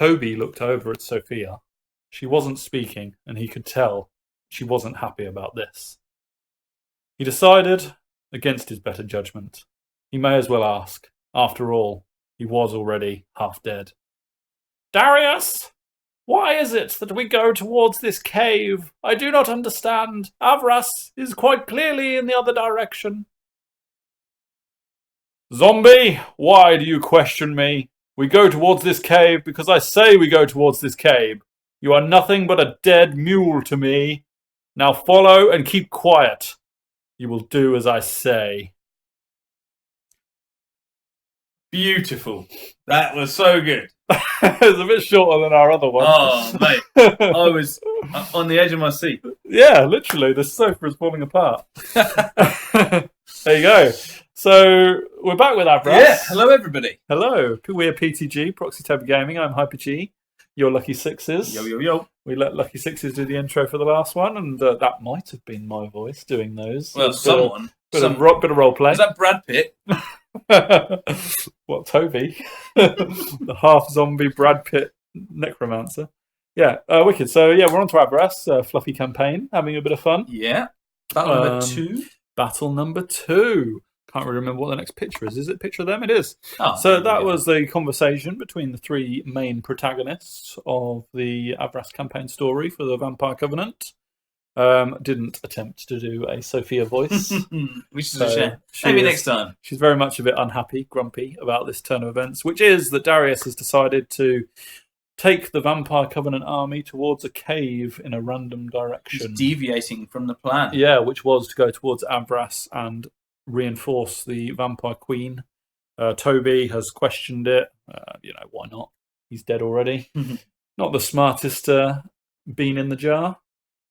Toby looked over at Sophia. She wasn't speaking, and he could tell she wasn't happy about this. He decided, against his better judgment, he may as well ask. After all, he was already half dead. Darius! Why is it that we go towards this cave? I do not understand. Avras is quite clearly in the other direction. Zombie, why do you question me? We go towards this cave because I say we go towards this cave. You are nothing but a dead mule to me. Now follow and keep quiet. You will do as I say. Beautiful. That was so good. It was a bit shorter than our other one. Oh, mate. I was on the edge of my seat. Yeah, literally. The sofa is falling apart. There you go. So, we're back with Avras. Yeah, hello everybody. Hello. We're PTG, Proxy Toby Gaming. I'm Hyper G. You're Lucky Sixes. Yo, yo, yo. We let Lucky Sixes do the intro for the last one, and that might have been my voice doing those. Well, someone. Bit of role play. Is that Brad Pitt? What, Toby? The half-zombie Brad Pitt necromancer. Yeah, wicked. So, yeah, we're on to Avras, Fluffy Campaign, having a bit of fun. Yeah. Battle number 2. Battle number 2. Can't really remember what the next picture is. Is it a picture of them? It is. Oh, so that was the conversation between the three main protagonists of the Avras campaign story for the Vampire Covenant. Didn't attempt to do a Sophia voice. Which is a shame. Maybe next time. She's very much a bit unhappy, grumpy about this turn of events, which is that Darius has decided to take the Vampire Covenant army towards a cave in a random direction. He's deviating from the plan. Yeah, which was to go towards Avras and reinforce the Vampire Queen. Toby has questioned it. Why not? He's dead already. Not the smartest bean in the jar.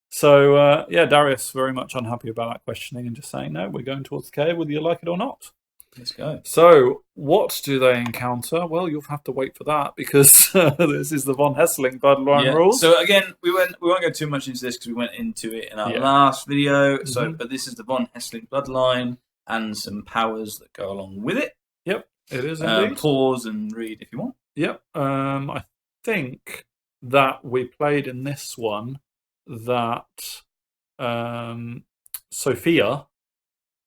So, Darius very much unhappy about that questioning and just saying, no, we're going towards the cave whether you like it or not. Let's go. So, what do they encounter? Well, you'll have to wait for that because this is the Von Hesselink bloodline rules. So again, we won't go too much into this because we went into it in our last video. So, but this is the Von Hesselink bloodline and some powers that go along with it. Yep, it is indeed. Pause and read if you want. Yep. I think that we played in this one that Sophia,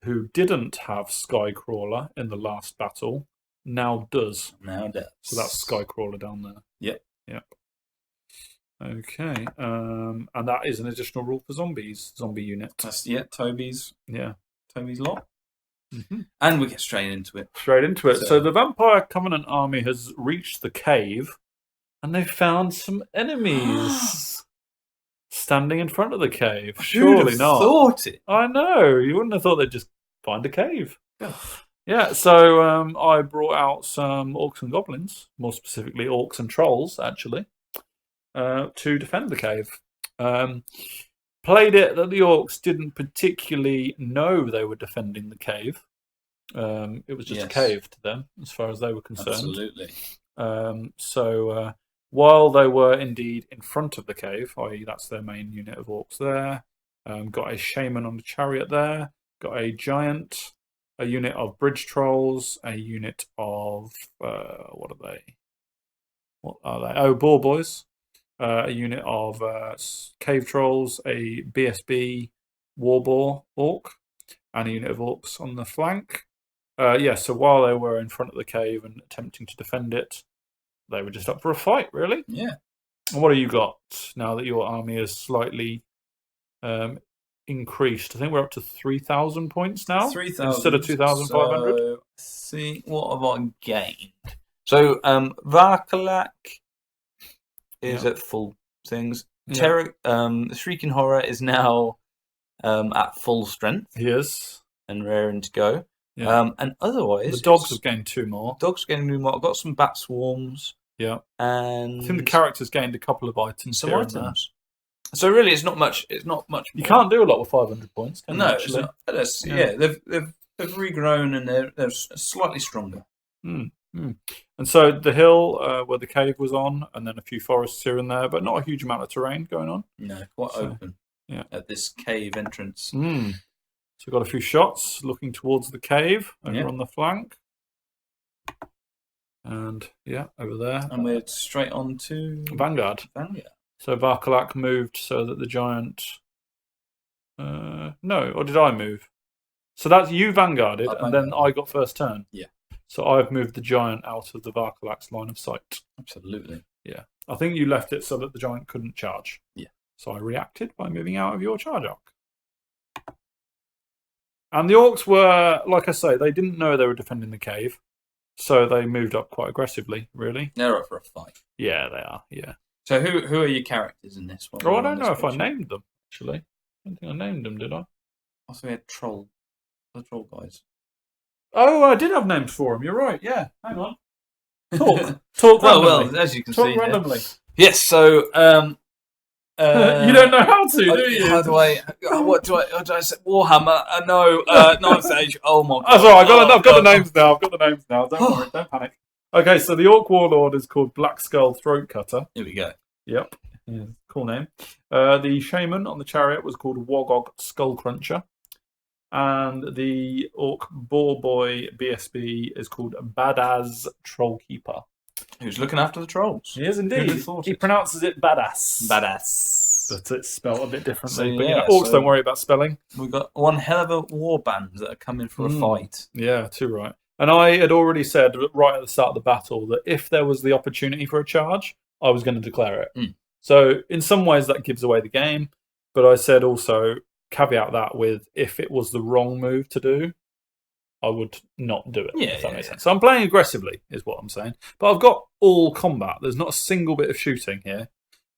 who didn't have Skycrawler in the last battle, now does. Now does. So that's Skycrawler down there. Yep. Okay. And that is an additional rule for zombies. Zombie unit. That's, Toby's. Yeah. Toby's lot. And we get straight into it. So the Vampire Covenant army has reached the cave, and they've found some enemies standing in front of the cave. Surely not. Thought it. I know. You wouldn't have thought they'd just find a cave. Yeah. So I brought out some orcs and goblins, more specifically orcs and trolls, actually, to defend the cave. Played it that the orcs didn't particularly know they were defending the cave. It was just a cave to them, as far as they were concerned. Absolutely. So while they were indeed in front of the cave, i.e. that's their main unit of orcs there, got a shaman on the chariot there, got a giant, a unit of bridge trolls, a unit of, what are they? Oh, boar boys. A unit of cave trolls, a BSB warboar orc, and a unit of orcs on the flank. So while they were in front of the cave and attempting to defend it, they were just up for a fight, really. Yeah. And what have you got now that your army is slightly increased? I think we're up to 3,000 points now. 3,000 instead of 2,500. So, see, what have I gained? So Varkalak is at full things. The Shrieking Horror is now at full strength. He is. And raring to go. Yeah. And otherwise... The dogs have gained 2 more. Dogs getting 2 more. I've got some bat swarms. Yeah. And I think the character's gained a couple of items. Some items. So really, it's not much. It's not much. You can't do a lot with 500 points. Can no, you, actually? It's not. They've regrown and they're slightly stronger. And so the hill where the cave was on, and then a few forests here and there, but not a huge amount of terrain going on. No, quite open. Yeah, at this cave entrance. So we've got a few shots looking towards the cave over on the flank. And yeah, over there. And we're straight on to Vanguard. So Varkalak moved so that the giant. No, or did I move? So that's you vanguarded, and then I got first turn. Yeah. So I've moved the giant out of the Varkalak's line of sight. Absolutely. Yeah. I think you left it so that the giant couldn't charge. Yeah. So I reacted by moving out of your charge arc. And the orcs were, like I say, they didn't know they were defending the cave. So they moved up quite aggressively, really. They're up for a fight. Yeah, they are, yeah. So who are your characters in this one? Oh, I don't know if I named them, actually. I don't think I named them, did I? Also, we had Troll. The Troll guys. Oh, I did have names for them. You're right, yeah. Hang on. Talk randomly. Well, as you can see. Talk randomly. Yes, so... you don't know how to, do you? How do I? What do I say? Warhammer? No, Ninth Age. Oh my god! That's all right. I've got the names now. Don't worry. Don't panic. Okay, so the Orc Warlord is called Black Skull Throat Cutter. Here we go. Yep. Yeah, cool name. The Shaman on the chariot was called Wogog Skull Cruncher. And the Orc Boar Boy BSB is called Badaz Troll Keeper. Who's looking after the trolls? He is indeed. He pronounces it Badass. Badass. But it's spelled a bit differently. So, but yeah, orcs don't worry about spelling. We've got one hell of a war band that are coming for a fight. Yeah, too right. And I had already said right at the start of the battle that if there was the opportunity for a charge, I was going to declare it. So in some ways that gives away the game. But I said also, caveat that with if it was the wrong move to do, I would not do it. If that makes sense. So I'm playing aggressively, is what I'm saying. But I've got all combat. There's not a single bit of shooting here.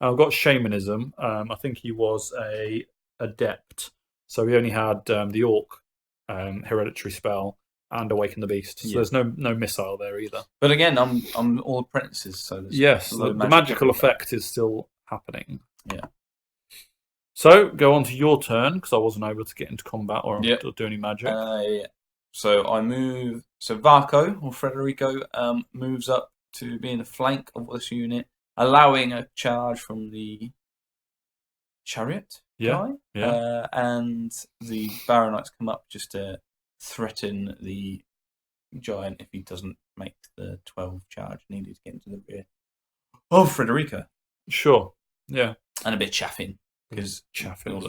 I've got shamanism. I think he was a adept, so he only had the orc hereditary spell and awaken the beast. So there's no missile there either. But again, I'm all apprentices, so yes, the magical effect is still happening. Yeah. So go on to your turn because I wasn't able to get into combat or do any magic. So I move. So Varco or Federico moves up to be in the flank of this unit, allowing a charge from the chariot guy. Yeah. And the Baronites come up just to threaten the giant if he doesn't make the 12 charge needed to get into the rear of Federico. Sure. Yeah. And a bit chaffing because chaffing.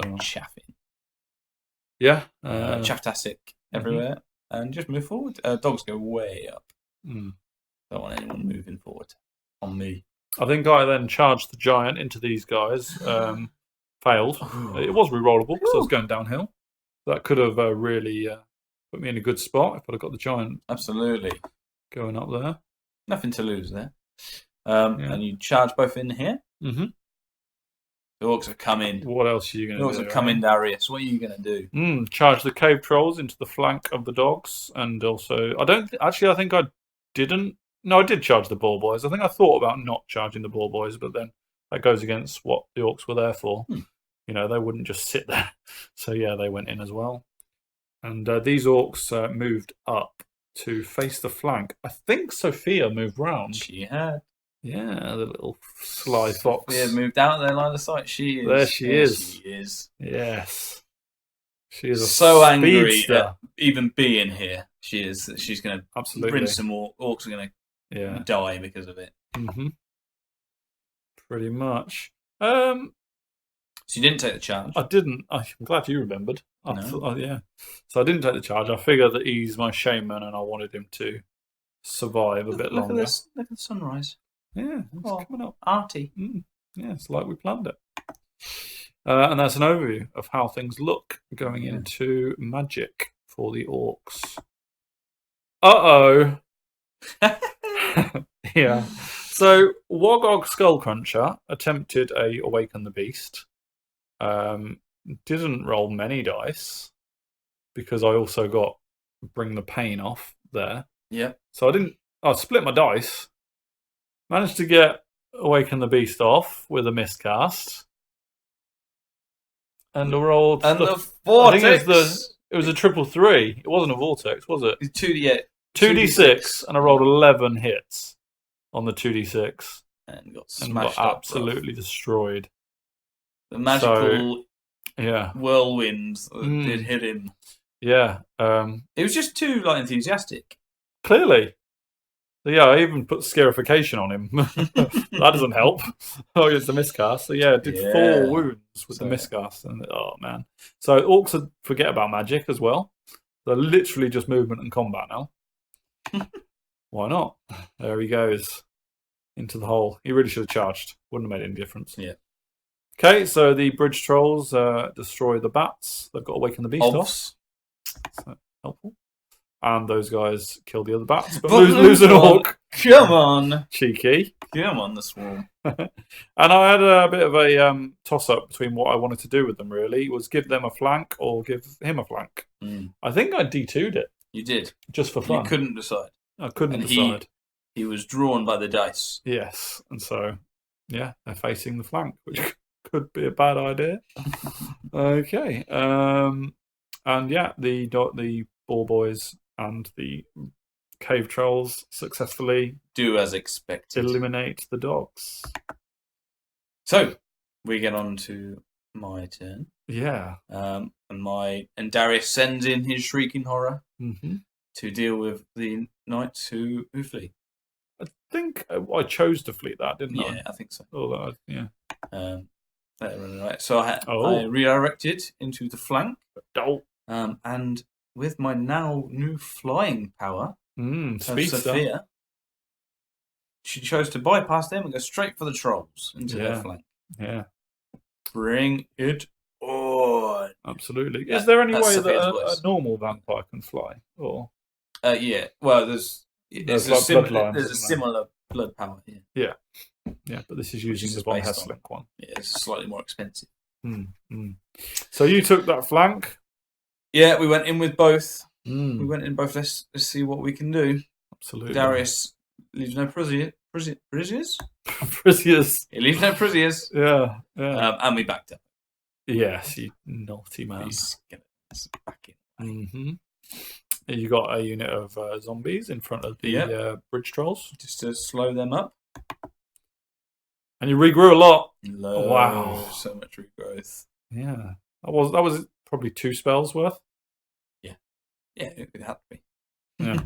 Yeah. Chaftastic everywhere. And just move forward. Dogs go way up. Don't want anyone moving forward on me. I think I then charged the giant into these guys. Failed. It was rerollable because I was going downhill. That could have really put me in a good spot if I'd have got the giant. Absolutely. Going up there. Nothing to lose there. And you charge both in here. Mm-hmm. The orcs are coming. What else are you going to do? The orcs are coming, Darius. What are you going to do? Charge the cave trolls into the flank of the dogs. And also, I think I didn't. No, I did charge the ball boys. I think I thought about not charging the ball boys, but then that goes against what the orcs were there for. You know, they wouldn't just sit there. So, yeah, they went in as well. And these orcs moved up to face the flank. I think Sophia moved round. She had. Yeah, the little sly fox. Sophia moved out of their line of sight. She is. There she is. She is. Yes. She is so angry at even being here. She is. She's going to bring some more. Orcs are going to die because of it. Mm-hmm. Pretty much. So you didn't take the charge? I didn't. I'm glad you remembered. Yeah. So I didn't take the charge. I figured that he's my shaman and I wanted him to survive a bit longer. Look at the sunrise. Yeah, it's coming up. Arty. Yeah, it's like we planned it. And that's an overview of how things look going into Magic for the orcs. Uh-oh. Yeah. So Wogog Skullcruncher attempted a Awaken the Beast. Didn't roll many dice because I also got Bring the Pain off there. Yeah. So I split my dice. Managed to get Awaken the Beast off with a miscast. And I rolled... And the vortex! I think it was a 333. It wasn't a vortex, was it? 2d6, and I rolled 11 hits on the 2d6. And got smashed up. Absolutely destroyed. The magical whirlwinds did hit him. Yeah. It was just too enthusiastic. Clearly. So yeah, I even put scarification on him. That doesn't help. Oh, it's a miscast. So yeah, I did 4 wounds with the miscast. And oh man. So orcs forget about magic as well. They're literally just movement and combat now. Why not? There he goes. Into the hole. He really should have charged. Wouldn't have made any difference. Yeah. Okay, so the bridge trolls destroy the bats. They've got to awaken the beast off. So helpful. And those guys kill the other bats, but lose an orc. Come on. Cheeky. Come on, the swarm. And I had a bit of a toss-up between what I wanted to do with them, really. Was give them a flank or give him a flank. I think I D2'd it. You did. Just for fun. You couldn't decide. I couldn't decide. He was drawn by the dice. Yes, and so, yeah, they're facing the flank, which could be a bad idea. Okay. And yeah, the ball boys and the cave trolls successfully do as expected. Eliminate the dogs. So we get on to my turn. Yeah. And Darius sends in his shrieking horror to deal with the knights who flee. I think I chose to flee that, didn't I? Yeah, I think so. Oh, yeah. So I redirected into the flank. Oh. And with my now new flying power, Sophia, she chose to bypass them and go straight for the trolls into their flank. Yeah. Bring it on. Absolutely. Is there any way that a normal vampire can fly? Or yeah. Well, there's a similar blood power here. Yeah. Yeah, but this is using the Von Hesselink one. Yeah, it's slightly more expensive. So you took that flank. Yeah, we went in with both. We went in both. Let's see what we can do. Absolutely. Darius leaves no prisoners. Prisoners. He leaves no prisoners. Yeah, yeah. And we backed up. Yes, you naughty man. He's gonna back in. You got a unit of zombies in front of the bridge trolls. Just to slow them up. And you regrew a lot. Wow. So much regrowth. Yeah. That was probably 2 spells worth. Yeah. Yeah, it would have to be. Yeah.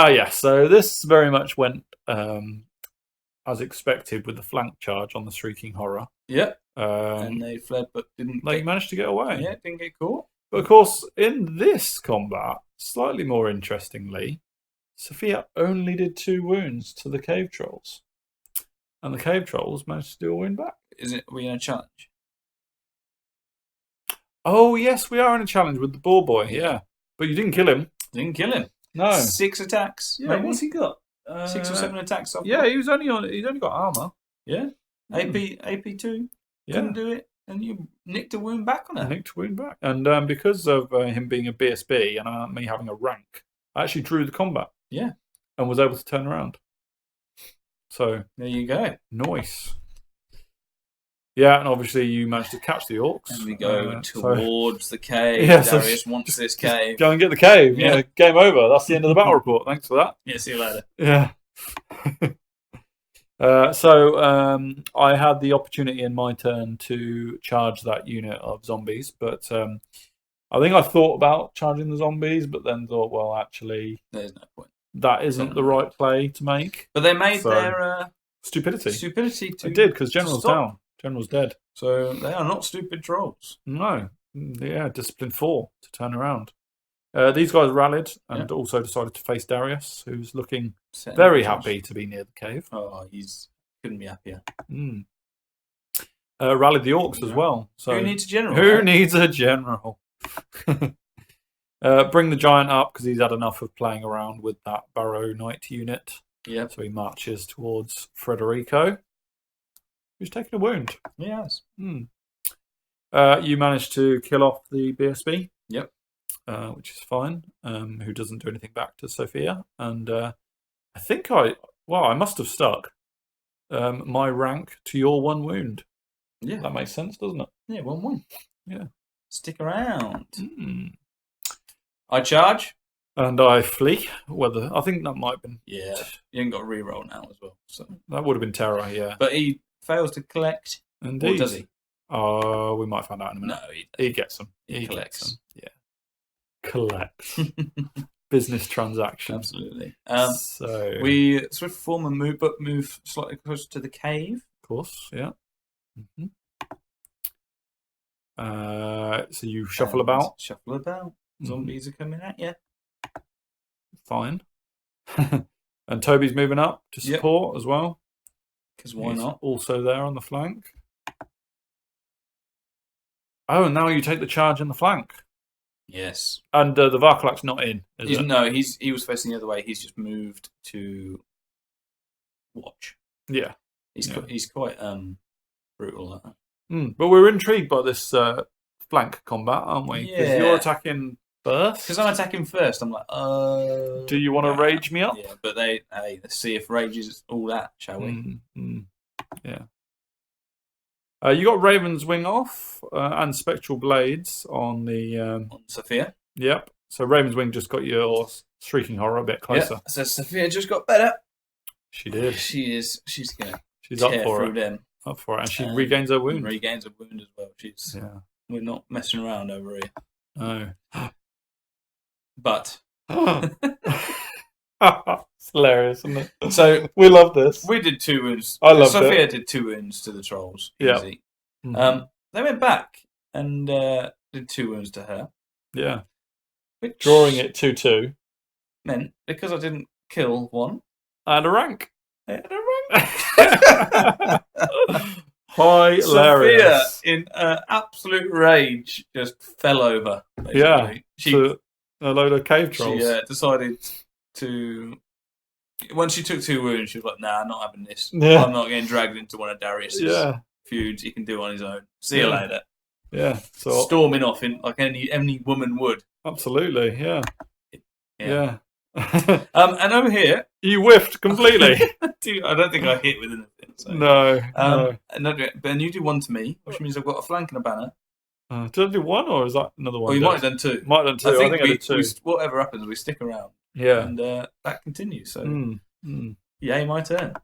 Yeah. So this very much went as expected with the flank charge on the Shrieking Horror. Yeah. And they fled but didn't managed to get away. Yeah, didn't get caught. But of course, in this combat, slightly more interestingly, Sophia only did 2 wounds to the cave trolls. And the cave trolls managed to do a wound back. Are we in a challenge? Oh, yes, we are in a challenge with the ball boy, yeah. But you didn't kill him. Didn't kill him. No. 6 attacks. Yeah, what's he got? 6 or 7 attacks. Yeah, he's only got armor. Yeah. AP2. Yeah. Couldn't do it. And you nicked a wound back on her. Nicked a wound back. And because of him being a BSB and me having a rank, I actually drew the combat. Yeah. And was able to turn around. So there you go. Nice. Yeah, and obviously you managed to catch the orcs. And we go towards the cave. Yeah, Darius wants this cave. Go and get the cave. Yeah, game over. That's the end of the battle report. Thanks for that. Yeah, see you later. Yeah. So I had the opportunity in my turn to charge that unit of zombies, but I think I thought about charging the zombies, but then thought, well, actually, there's no point. That isn't the right play to make. But they made their stupidity. They did, because General's down. General's dead. So they are not stupid trolls. No. Yeah, discipline 4 to turn around. These guys rallied and also decided to face Darius, who's looking very happy to be near the cave. Oh, couldn't be happier. Rallied the orcs as well. So who needs a general? Who needs a general? Bring the giant up because he's had enough of playing around with that Barrow Knight unit. Yeah. So he marches towards Federico, who's taken a wound. Yes. You managed to kill off the BSB. Yep. Which is fine. Who doesn't do anything back to Sophia. And I think I must have stuck my rank to your 1 wound. Yeah. That makes sense, doesn't it? Yeah, 1 wound. Yeah. Stick around. I charge. And I flee. I think that might have been. Yeah. You ain't got a reroll now as well. So that would have been terror, yeah. But he fails to collect. Indeed. Or does he? We might find out in a minute. No, he gets them. He collects them. Yeah. Collects. business transaction. Absolutely. So we swift form and move slightly closer to the cave. Of course, yeah. Mm-hmm. So you shuffle about. Shuffle about. Zombies are coming at you. Fine. And Toby's moving up to support as well. Because why not? Also there on the flank. Oh, and now you take the charge in the flank. Yes. And the Varkalak's not in, No, he was facing the other way. He's just moved to watch. Yeah. He's quite brutal like that. But we're intrigued by this flank combat, aren't we? Because you're attacking first. Because I'm attacking first. I'm like, do you want to rage me up? Yeah, but let's see if rage is all that, shall we? Yeah. You got Raven's Wing off and Spectral Blades on the... on Sophia. Yep. So Raven's Wing just got your Shrieking Horror a bit closer. Yep. So Sophia just got better. She did. She's going She's to up for it. them. Up for it. And she regains her wound. Regains her wound as well. We're not messing around over here. No. But... It's hilarious, isn't it? So we love this. We did 2 wounds. I love it. Sophia did 2 wounds to the trolls. Easy. Mm-hmm. They went back and did 2 wounds to her. Yeah. Which drawing it 2-2 meant because I didn't kill one. I had a rank. Hilarious. Sophia, in absolute rage, just fell over. Basically. Yeah. To a load of cave trolls. She decided to. When she took 2 wounds, she was like, "Nah, I'm not having this. Yeah. I'm not getting dragged into one of Darius's feuds. He can do on his own. See you later." Yeah. So storming off in like any woman would. Absolutely. Yeah. Yeah. And over here, you whiffed completely. I don't think I hit with anything. So. No. But you do 1 to me, which means I've got a flank and a banner. Did I do 1 or is that another one? Well, you might have done 2. Might have done 2. I think I did 2. Whatever happens, we stick around. Yeah. And that continues. So, yay, my turn.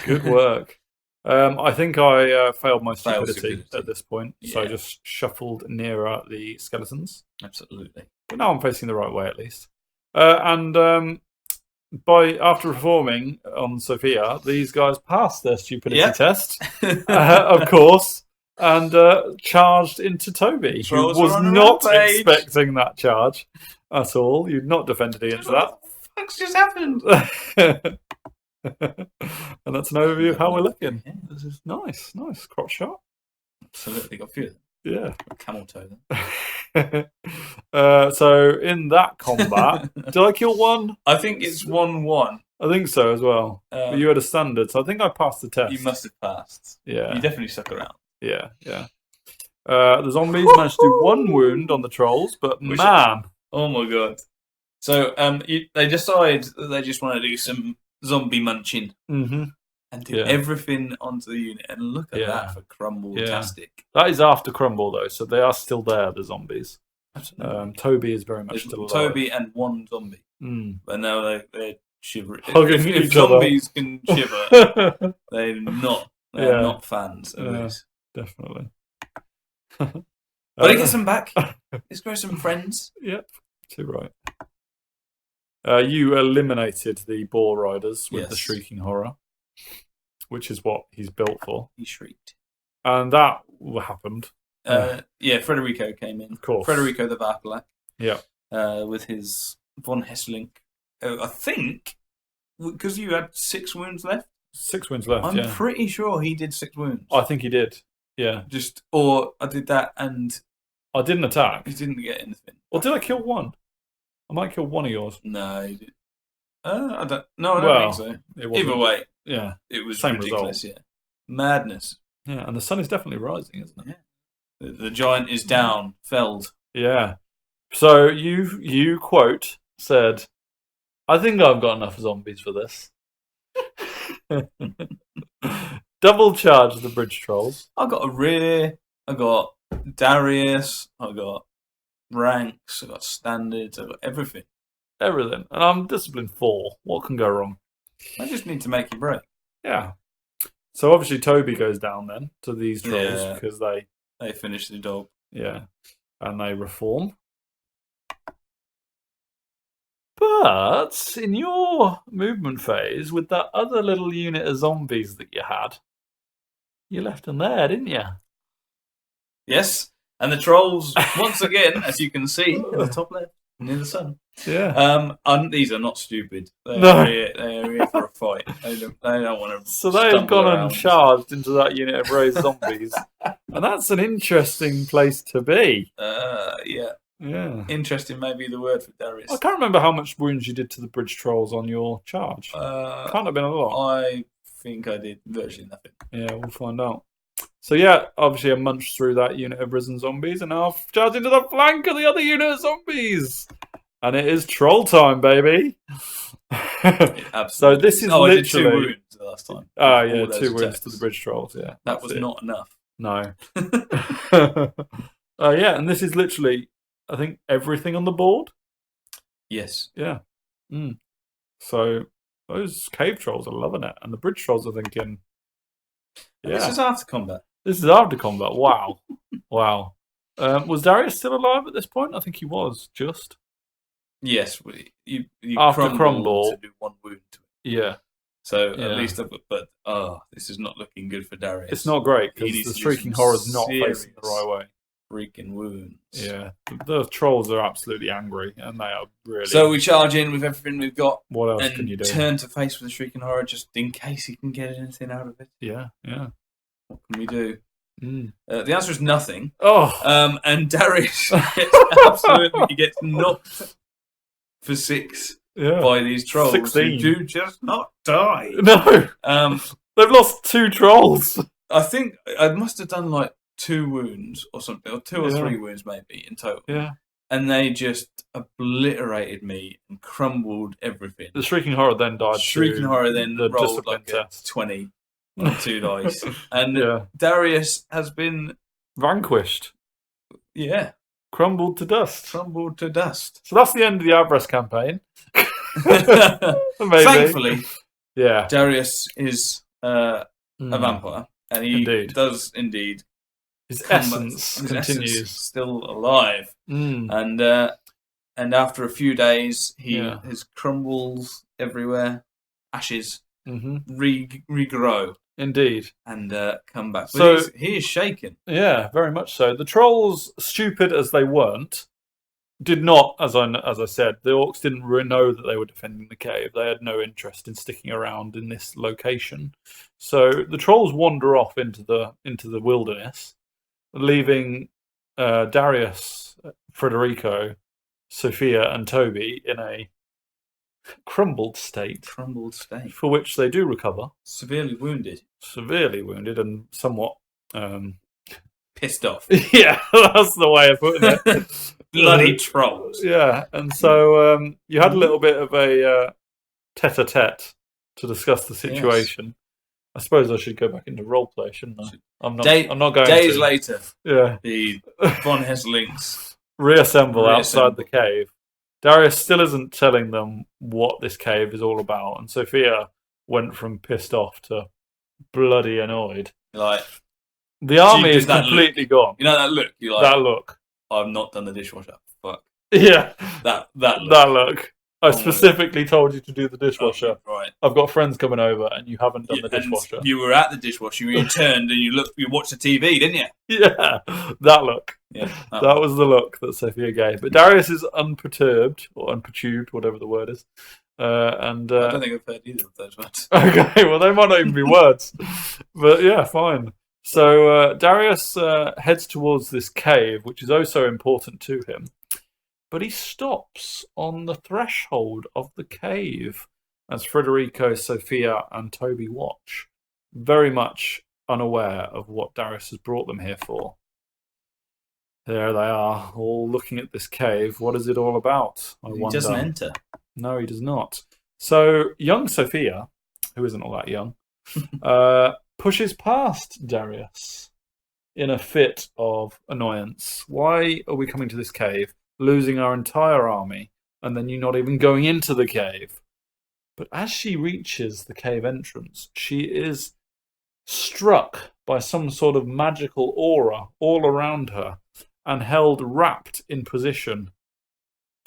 Good work. I think I failed my stupidity at this point, so I just shuffled nearer the skeletons. Absolutely. But now I'm facing the right way at least. After reforming on Sophia, these guys passed their stupidity test, of course, and charged into Toby, who was not expecting that charge at all. You'd not defended against that. What the fuck's just happened? And that's an overview of how we're looking. Yeah. This is nice crotch shot. Absolutely, got a few. Yeah, camel toe then. So in that combat, did I kill 1? I think it's 1-1. I think so as well. But you had a standard, so I think I passed the test. You must have passed. Yeah, you definitely stuck around. Yeah. The zombies managed to do 1 wound on the trolls, but oh my god! So they decide that they just want to do some zombie munching and do everything onto the unit, and look at that for crumble-tastic. That is after crumble though, so they are still there. The zombies. Absolutely. Toby is very much still alive. Toby and 1 zombie, but now they're shivering. If zombies can shiver, they're not fans of this. Definitely. But he gets them back. Let's grow some friends. Yep, too right. You eliminated the boar riders with the shrieking horror, which is what he's built for. He shrieked, and that happened. Federico came in. Of course, Federico the Varkalak. Yeah, with his Von Hesselink. I think because you had 6 wounds left. 6 wounds left. I'm pretty sure he did 6 wounds. I think he did. Yeah. Or I did that and I didn't attack. He didn't get anything. Or did I kill 1? I might kill 1 of yours. No, you did. I don't think so. Either way, it was same ridiculous. result. Yeah, madness. Yeah, and the sun is definitely rising, isn't it? Yeah. The giant is down, felled. Yeah. So you quote said, "I think I've got enough zombies for this." Double charge the bridge trolls. I got a rear. I got Darius. I got ranks. I got standards. I got everything. Everything. And I'm discipline 4. What can go wrong? I just need to make you break. Yeah. So obviously Toby goes down then to these trolls because they finish the job. Yeah. And they reform. But in your movement phase, with that other little unit of zombies that you had, you left them there, didn't you? Yes, and the trolls, once again, as you can see in the top left, near the sun. Yeah. These are not stupid. They No. are here for a fight. They don't want to. So they have gone and charged into that unit of raised zombies, and that's an interesting place to be. Yeah. Yeah. Interesting may be the word for Darius. I can't remember how much wounds you did to the bridge trolls on your charge. Can't have been a lot. I think I did virtually nothing. Yeah, we'll find out. So yeah, obviously I munched through that unit of risen zombies, and now I've charged into the flank of the other unit of zombies. And it is troll time, baby. So this is literally... I did 2 wounds the last time. Oh, yeah, 2 wounds to the bridge trolls, yeah. That was not enough. No. Yeah, and this is literally, I think, everything on the board. Yes. Yeah. So those cave trolls are loving it, and the bridge trolls are thinking... Yeah. This is after combat. This is after combat. Wow. Wow. Was Darius still alive at this point? I think he was, just. Yes. You after crumble to do 1 wound to it. Yeah. So at least, but this is not looking good for Darius. It's not great, because the Shrieking Horror's not facing the right way. Freaking wounds. Yeah. The trolls are absolutely angry, and they are really... So we charge in with everything we've got. What else can you do? Turn to face with the Shrieking Horror just in case he can get anything out of it. Yeah, yeah. What can we do? The answer is nothing. Oh. And Darius gets knocked for 6 by these trolls 16. who do just not die. No. They've lost 2 trolls. I think I must have done like 2 wounds or something, or 2 or 3 wounds maybe in total. Yeah. And they just obliterated me and crumbled everything. The Shrieking Horror then died. Shrieking Horror then the rolled like a 20 on 2 dice. And Darius has been... vanquished. Yeah. Crumbled to dust. Crumbled to dust. So that's the end of the Avras campaign. Thankfully, yeah. Darius is a vampire. And he does indeed... His essence continues. Essence still alive. And after a few days, his crumbles everywhere, ashes regrow. Indeed. And come back. So he is shaken. Yeah, very much so. The trolls, stupid as they weren't, did not, as I said, the orcs didn't know that they were defending the cave. They had no interest in sticking around in this location. So the trolls wander off into the wilderness, leaving Darius, Federico, Sophia, and Toby in a crumbled state. For which they do recover. Severely wounded and somewhat pissed off. Yeah, that's the way of putting it. Bloody trolls. Yeah, and so you had a little bit of a tete-a-tete to discuss the situation. Yes. I suppose I should go back into roleplay, shouldn't I? I'm not going days to. Later, yeah. The Von Hesselinks reassemble outside the cave. Darius still isn't telling them what this cave is all about, and Sophia went from pissed off to bloody annoyed. Like, the army is completely gone. You know that look? You're like, that look. I've not done the dishwasher. Fuck. Yeah. That look. I specifically told you to do the dishwasher. Right. I've got friends coming over, and you haven't done the dishwasher. You were at the dishwasher. You turned and you watched the TV, didn't you? Yeah, that look. Yeah, that was the look that Sophia gave. But Darius is unperturbed or unperturbed, whatever the word is. And I don't think I've heard either of those words. Okay, well they might not even be words, but yeah, fine. So Darius heads towards this cave, which is oh so important to him. But he stops on the threshold of the cave as Federico, Sophia, and Toby watch, very much unaware of what Darius has brought them here for. There they are, all looking at this cave. What is it all about? He doesn't enter. No, he does not. So young Sophia, who isn't all that young, pushes past Darius in a fit of annoyance. Why are we coming to this cave, losing our entire army, and then you not even going into the cave? But as she reaches the cave entrance, she is struck by some sort of magical aura all around her and held wrapped in position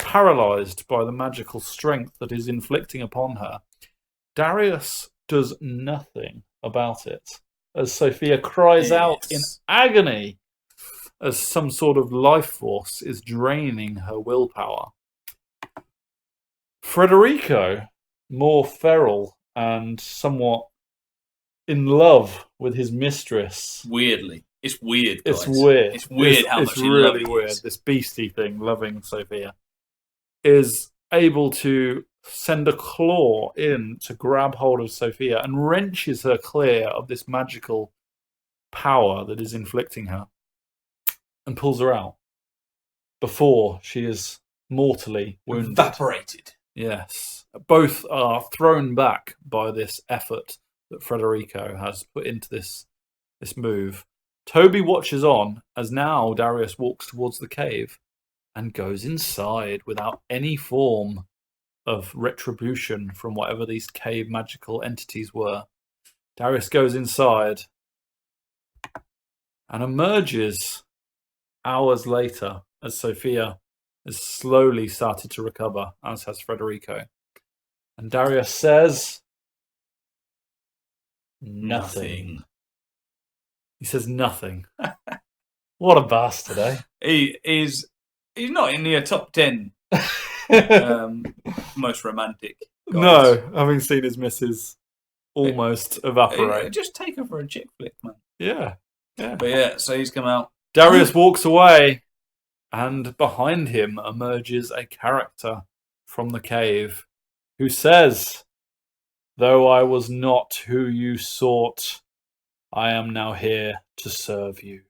paralyzed by the magical strength that is inflicting upon her. Darius does nothing about it as Sophia cries out in agony as some sort of life force is draining her willpower. Federico, more feral and somewhat in love with his mistress. Weirdly. It's weird, guys. It's weird. It's weird how much it's really weird. This beastie thing, loving Sophia, is able to send a claw in to grab hold of Sophia and wrenches her clear of this magical power that is inflicting her and pulls her out before she is mortally wounded. Evaporated. Yes. Both are thrown back by this effort that Federico has put into this move. Toby watches on as now Darius walks towards the cave and goes inside without any form of retribution from whatever these cave magical entities were. Darius goes inside and emerges hours later as Sophia has slowly started to recover, as has Federico. And Darius says nothing. He says nothing. What a bastard, eh? He's not in the top 10 most romantic guys. No, having seen his missus almost evaporate. Just take her for a chick flick, man. Yeah. But yeah, so he's come out. Darius walks away, and behind him emerges a character from the cave who says, "Though I was not who you sought, I am now here to serve you."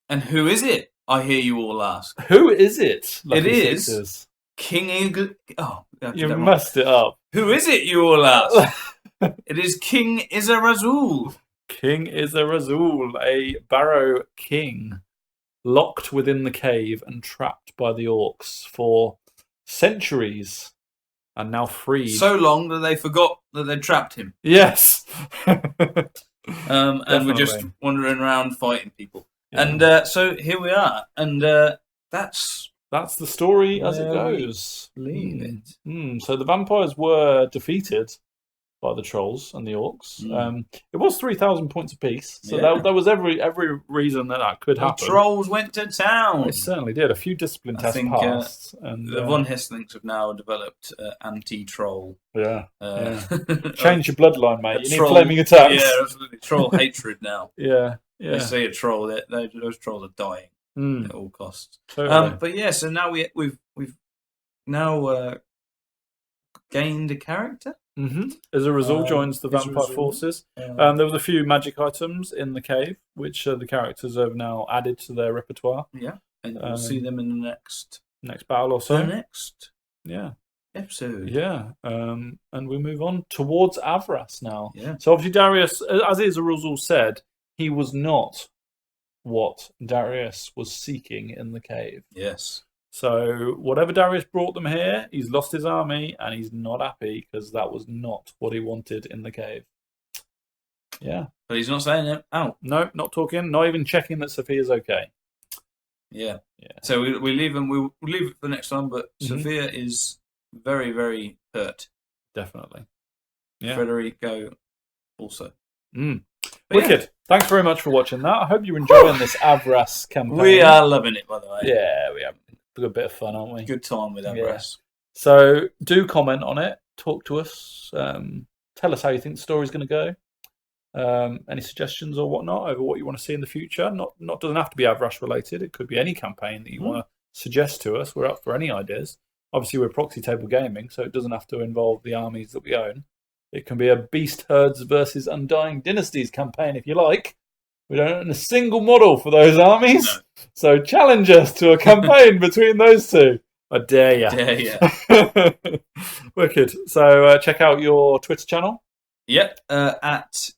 And who is it? I hear you all ask. Who is it? It is King Eagle. Oh, you messed it up. Who is it? You all ask. It is King Izarazul. King Izarazul, a Barrow king, locked within the cave and trapped by the orcs for centuries, and now freed. So long that they forgot that they trapped him. Yes. And we're just wandering around fighting people. Yeah. And so here we are, and that's the story as it goes. Leave it. So the vampires were defeated by the trolls and the orcs. It was 3,000 points apiece, so there was every reason that could happen. The trolls went to town. It certainly did. A few discipline tests passed. And the Von Hesselinks have now developed anti-troll. Yeah. Change your bloodline, mate. You need flaming attacks. Yeah, absolutely. Troll hatred now. Yeah. They see a troll, those trolls are dying at all costs. Totally. But yeah, so now we've now gained a character. Izarazul joins the vampire forces. There was a few magic items in the cave, which the characters have now added to their repertoire. Yeah, and we'll see them in the next battle or so. The next episode. Yeah, and we move on towards Avras now. Yeah. So obviously Darius, as Izarazul said, he was not what Darius was seeking in the cave. Yes. So whatever Darius brought them here, he's lost his army and he's not happy because that was not what he wanted in the cave. Yeah. But he's not saying it out. No, not talking, not even checking that Sophia's okay. Yeah. So we leave him. We'll leave it for next time, but Sophia is very, very hurt. Definitely. Yeah. Federico also. Wicked. Yeah. Thanks very much for watching that. I hope you're enjoying this Avras campaign. We are loving it, by the way. Yeah, we have a good bit of fun, aren't we? Good time with Avras. Yeah. So do comment on it. Talk to us. Tell us how you think the story's going to go. Any suggestions or whatnot over what you want to see in the future. Not doesn't have to be Avras related. It could be any campaign that you want to suggest to us. We're up for any ideas. Obviously, we're Proxy Table Gaming, so it doesn't have to involve the armies that we own. It can be a Beast Herds versus Undying Dynasties campaign if you like. We don't own a single model for those armies. No. So challenge us to a campaign between those two. I dare you. Dare you. Wicked. So check out your Twitter channel. Yep. At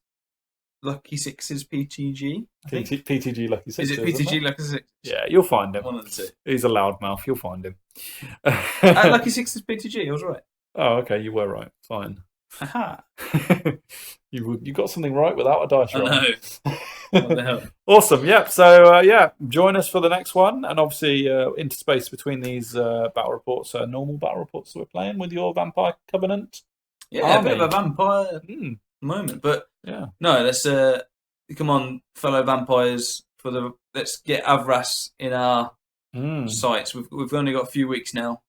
Lucky Sixes PTG. PTG Lucky Sixes. Is it PTG Lucky Sixes? Yeah, you'll find him. One of the two. He's a loudmouth. You'll find him. At Lucky Sixes PTG, I was right. Oh, okay. You were right. Fine. Haha. You got something right without a dice I roll. know. What the hell? Awesome. Yep. So join us for the next one, and obviously interspace between these battle reports, normal battle reports that we're playing with your Vampire Covenant. Yeah, a bit of a vampire moment, but yeah, no. Let's come on, fellow vampires. Let's get Avras in our sights. We've only got a few weeks now,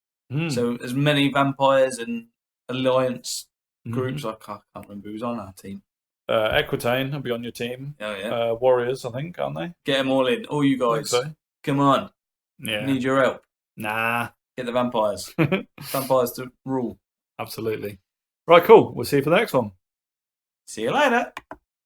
so as many vampires and alliance groups. I can't remember who's on our team. Equitane will be on your team. Oh yeah. Warriors, I think, aren't they? Get them all in, all you guys. So. Come on. Yeah. Need your help. Nah. Get the vampires. Vampires to rule. Absolutely. Right, cool. We'll see you for the next one. See you later.